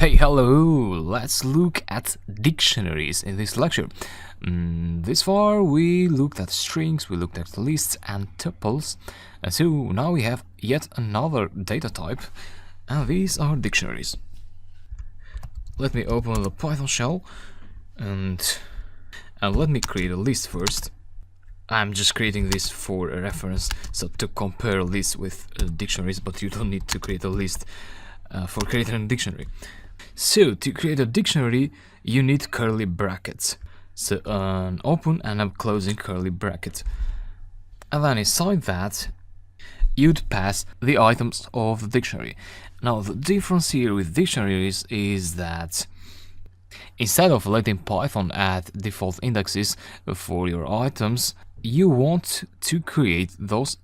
Hey, hello! Let's look at dictionaries in this lecture. This far we looked at strings, we looked at lists and tuples, and so now we have yet another data type, and these are dictionaries. Let me open the Python shell and let me create a list first. I'm just creating this for a reference, so to compare lists with dictionaries, but you don't need to create a list for creating a dictionary. So to create a dictionary, you need curly brackets. So an open and a closing curly bracket. And then inside that, you'd pass the items of the dictionary. Now the difference here with dictionaries is that instead of letting Python add default indexes for your items, you want to create those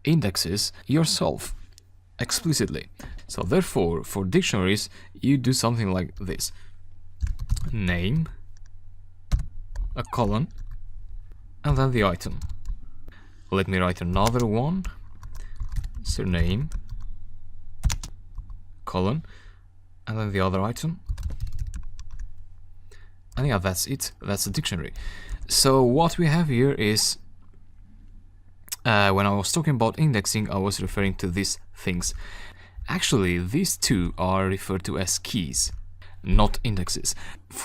indexes yourself explicitly. So therefore, for dictionaries, you do something like this. Name, a colon, and then the item. Let me write another one. Surname, colon, and then the other item. And yeah, that's it. That's a dictionary. So what we have here is, when I was talking about indexing, I was referring to these things. Actually, these two are referred to as keys, not indexes.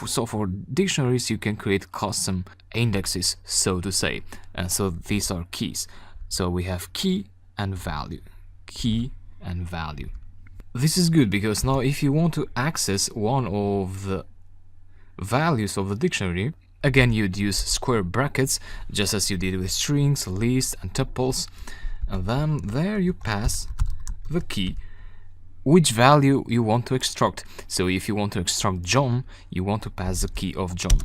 So for dictionaries, you can create custom indexes, so to say. And so these are keys. So we have key and value. Key and value. This is good because now if you want to access one of the values of the dictionary, again you'd use square brackets, just as you did with strings, lists, and tuples. And then there you pass the key, which value you want to extract. So if you want to extract John, you want to pass the key of John,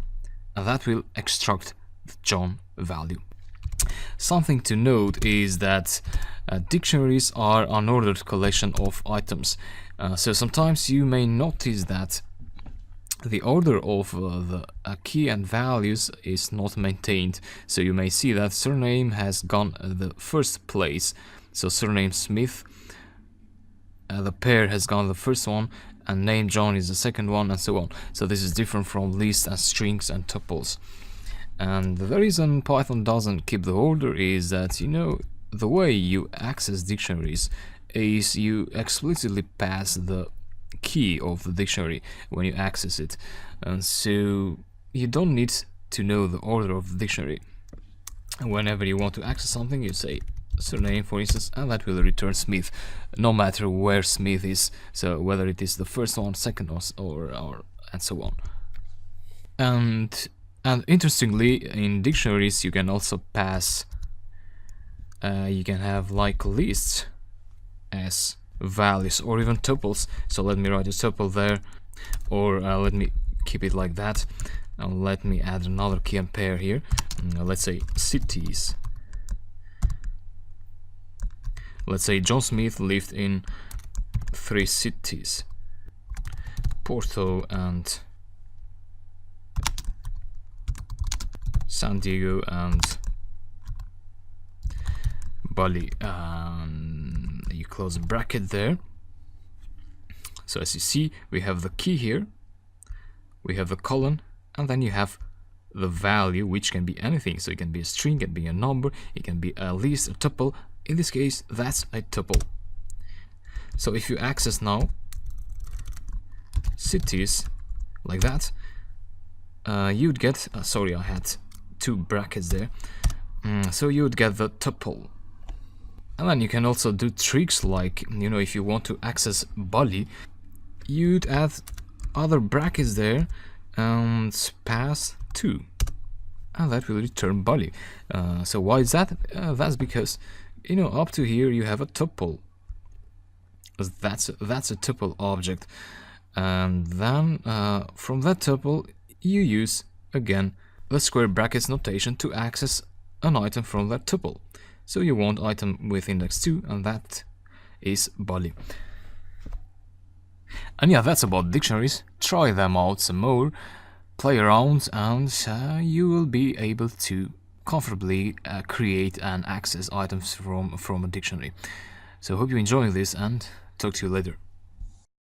and that will extract the John value. Something to note is that dictionaries are an ordered collection of items. So sometimes you may notice that the order of the key and values is not maintained. So you may see that surname has gone the first place. So surname Smith, the pair has gone the first one, and name John is the second one, and so on. So this is different from lists and strings and tuples. And the reason Python doesn't keep the order is that, the way you access dictionaries is you explicitly pass the key of the dictionary when you access it. And so you don't need to know the order of the dictionary. Whenever you want to access something, you say surname, for instance, and that will return Smith, no matter where Smith is, so whether it is the first one, second, or and so on. And interestingly, in dictionaries you can also pass, you can have like lists as values, or even tuples. So let me write a tuple there, or let me keep it like that, and let me add another key and pair here. Let's say cities. Let's say John Smith lived in 3 cities: Porto and San Diego and Bali. You close a bracket there. So as you see, we have the key here, we have the colon, and then you have the value, which can be anything. So it can be a string, it can be a number, it can be a list, a tuple. In this case, that's a tuple. So if you access now cities like that, you'd get, sorry, I had 2 brackets there. So you would get the tuple. And then you can also do tricks like, if you want to access Bali, you'd add other brackets there and pass 2. And that will return Bali. So why is that? That's because, up to here you have a tuple. That's a tuple object. And then from that tuple, you use, again, the square brackets notation to access an item from that tuple. So you want item with index 2, and that is Bali. And yeah, that's about dictionaries. Try them out some more, play around, and you will be able to comfortably create and access items from a dictionary. So hope you're enjoying this, and talk to you later.